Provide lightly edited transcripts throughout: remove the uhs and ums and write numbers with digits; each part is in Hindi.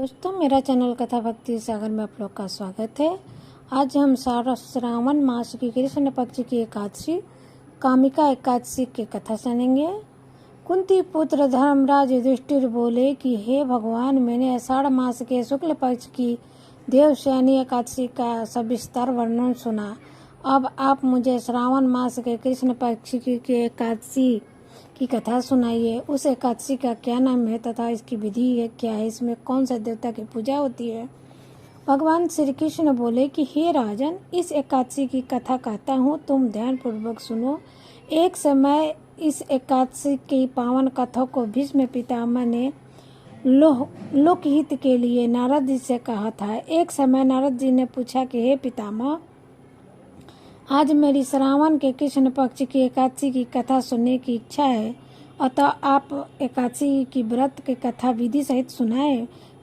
दोस्तों, मेरा चैनल कथा भक्ति सागर में आप लोग का स्वागत है। आज हम श्रावण मास की कृष्ण पक्ष की एकादशी कामिका एकादशी की कथा सुनेंगे। कुंती पुत्र धर्मराज युधिष्ठिर बोले कि हे भगवान, मैंने आषाढ़ मास के शुक्ल पक्ष की देवशयनी एकादशी का सविस्तार वर्णन सुना। अब आप मुझे श्रावण मास के कृष्ण पक्ष की एकादशी की कथा सुनाइए। उस एकादशी का क्या नाम है तथा इसकी विधि क्या है, इसमें कौन से देवता की पूजा होती है। भगवान श्री कृष्ण बोले कि हे राजन, इस एकादशी की कथा कहता हूँ, तुम ध्यान पूर्वक सुनो। एक समय इस एकादशी की पावन कथा को भीष्म पितामह ने लोकहित के लिए नारद जी से कहा था। एक समय नारद जी ने पूछा कि हे पितामह, आज मेरी श्रावण के कृष्ण पक्ष की एकादशी की कथा सुनने की इच्छा है, अतः आप एकादशी की व्रत की कथा विधि सहित सुनाए।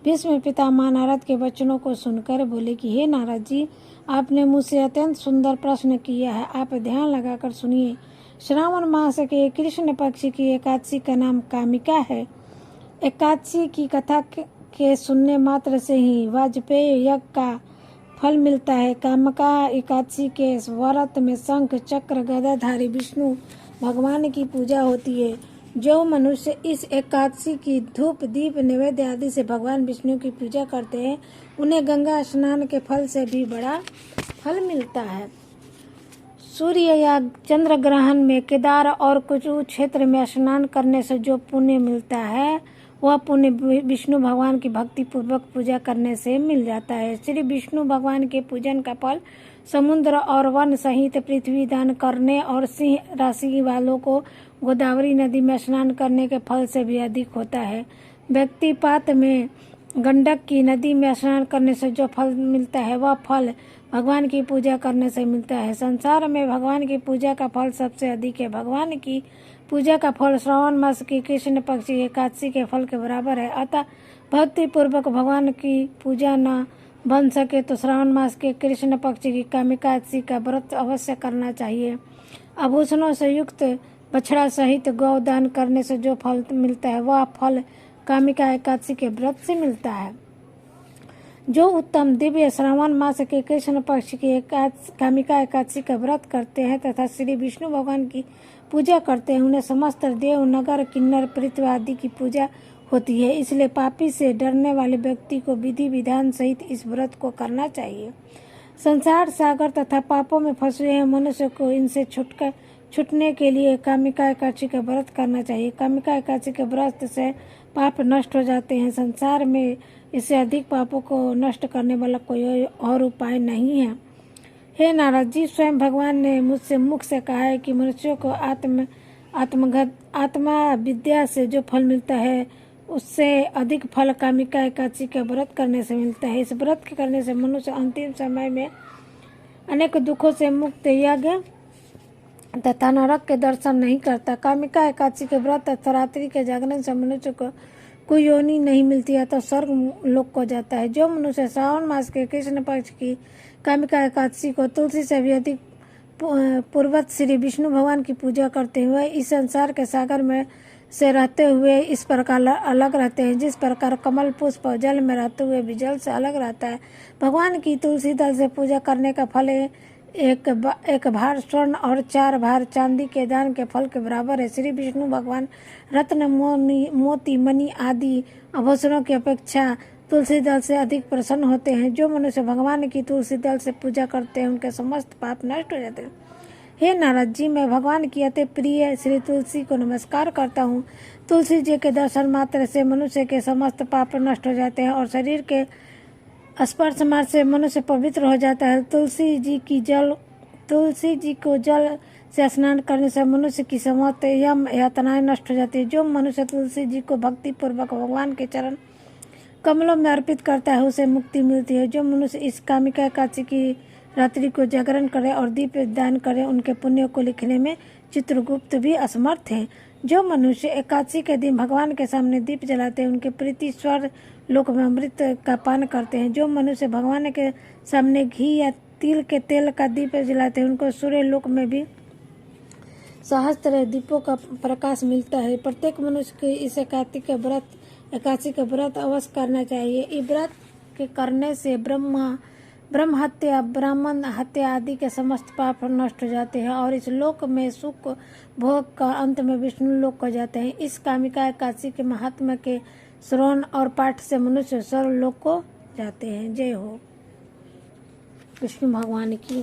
भीष्म पितामह नारद के वचनों को सुनकर बोले कि हे नारद जी, आपने मुझसे अत्यंत सुंदर प्रश्न किया है, आप ध्यान लगाकर सुनिए। श्रावण मास के कृष्ण पक्ष की एकादशी का नाम कामिका है। एकादशी की कथा के सुनने मात्र से ही वाजपेयी यज्ञ का फल मिलता है। कामिका एकादशी के व्रत में शंख चक्र गदाधारी विष्णु भगवान की पूजा होती है। जो मनुष्य इस एकादशी की धूप दीप नैवेद्य आदि से भगवान विष्णु की पूजा करते हैं, उन्हें गंगा स्नान के फल से भी बड़ा फल मिलता है। सूर्य या चंद्र ग्रहण में केदार और कुछ क्षेत्र में स्नान करने से जो पुण्य मिलता है, वह पुण्य विष्णु भगवान की भक्ति पूर्वक पूजा करने से मिल जाता है। श्री विष्णु भगवान के पूजन का फल समुद्र और वन सहित पृथ्वी दान करने और सिंह राशि वालों को गोदावरी नदी में स्नान करने के फल से भी अधिक होता है। व्यक्तिपात में गंडक की नदी में स्नान करने से जो फल मिलता है, वह फल भगवान की पूजा करने से मिलता है। संसार में भगवान की पूजा का फल सबसे अधिक है। भगवान की पूजा का फल श्रावण मास की कृष्ण पक्ष की एकादशी के फल के बराबर है। अतः भक्ति पूर्वक भगवान की पूजा न बन सके तो श्रावण मास के कृष्ण पक्ष की कामिका एकादशी का व्रत अवश्य करना चाहिए। आभूषणों से युक्त बछड़ा सहित गौ दान करने से जो फल मिलता है, वह फल कामिका एकादशी के व्रत से मिलता है। जो उत्तम दिव्य श्रावण मास के कृष्ण पक्ष की कामिका एकादशी का व्रत करते हैं तथा श्री विष्णु भगवान की पूजा करते हैं, उन्हें समस्त देव नगर किन्नर पृथ्वी आदि की पूजा होती है। इसलिए पापी से डरने वाले व्यक्ति को विधि विधान सहित इस व्रत को करना चाहिए। संसार सागर तथा पापों में फंसे हुए मनुष्य को इनसे छूटने के लिए कामिका एकादशी का व्रत करना चाहिए। कामिका एकादशी के व्रत से पाप नष्ट हो जाते हैं। संसार में इससे अधिक पापों को नष्ट करने वाला कोई और उपाय नहीं है। हे नारद जी, स्वयं भगवान ने मुझसे मुख से कहा है कि मनुष्यों को आत्मा विद्या से जो फल मिलता है, उससे अधिक फल कामिका एकादशी का व्रत करने से मिलता है। इस व्रत के करने से मनुष्य अंतिम समय में अनेक दुखों से मुक्त यज्ञ तथा नरक के दर्शन नहीं करता। कामिका एकादशी के व्रत तथा रात्रि के जागरण से मनुष्य को कोई योनि नहीं मिलती है तो स्वर्ग लोक को जाता है। जो मनुष्य श्रावण मास के कृष्ण पक्ष की कामिका एकादशी को तुलसी से भी अधिक पूर्वत श्री विष्णु भगवान की पूजा करते हुए इस संसार के सागर में से रहते हुए इस प्रकार अलग रहते हैं, जिस प्रकार कमल पुष्प जल में रहते हुए भी जल से अलग रहता है। भगवान की तुलसी दल से पूजा करने का फल एक भार स्वर्ण और 4 भार चांदी के दान के फल के बराबर है। श्री विष्णु भगवान रत्न मोती मणि आदि आभूषणों की अपेक्षा तुलसी दल से अधिक प्रसन्न होते हैं। जो मनुष्य भगवान की तुलसी दल से पूजा करते हैं, उनके समस्त पाप नष्ट हो जाते हैं। हे नारद जी, मैं भगवान की अति प्रिय श्री तुलसी को नमस्कार करता हूँ। तुलसी जी के दर्शन मात्र से मनुष्य के समस्त पाप नष्ट हो जाते हैं और शरीर के स्पर्श मात्र से मनुष्य पवित्र हो जाता है। तुलसी जी को जल से स्नान करने से मनुष्य की समस्त यम यातनाएं नष्ट हो जाती है। जो मनुष्य तुलसी जी को भक्ति पूर्वक भगवान के चरण कमलों में अर्पित करता है, उसे मुक्ति मिलती है। जो मनुष्य इस कामिका एकादशी की रात्रि को जागरण करे और दीप दान करे, उनके पुण्य को लिखने में चित्रगुप्त भी असमर्थ है। जो मनुष्य एकादशी के दिन भगवान के सामने दीप जलाते हैं, उनके प्रीति स्वर्ग लोक में अमृत का पान करते हैं। जो मनुष्य भगवान के सामने घी या तिल के तेल का दीप जलाते हैं, उनको सूर्य लोक में भी सहस्त्र दीपों का प्रकाश मिलता है। प्रत्येक मनुष्य के इस एकादशी का व्रत एकादशी का व्रत अवश्य करना चाहिए। इस व्रत के करने से ब्रह्म हत्या, ब्राह्मण हत्या आदि के समस्त पाप नष्ट हो जाते हैं और इस लोक में सुख भोग का अंत में विष्णु लोक को जाते हैं। इस कामिका एकादशी के महात्मा के श्रवण और पाठ से मनुष्य स्वर्ग लोक को जाते हैं। जय हो विष्णु भगवान की।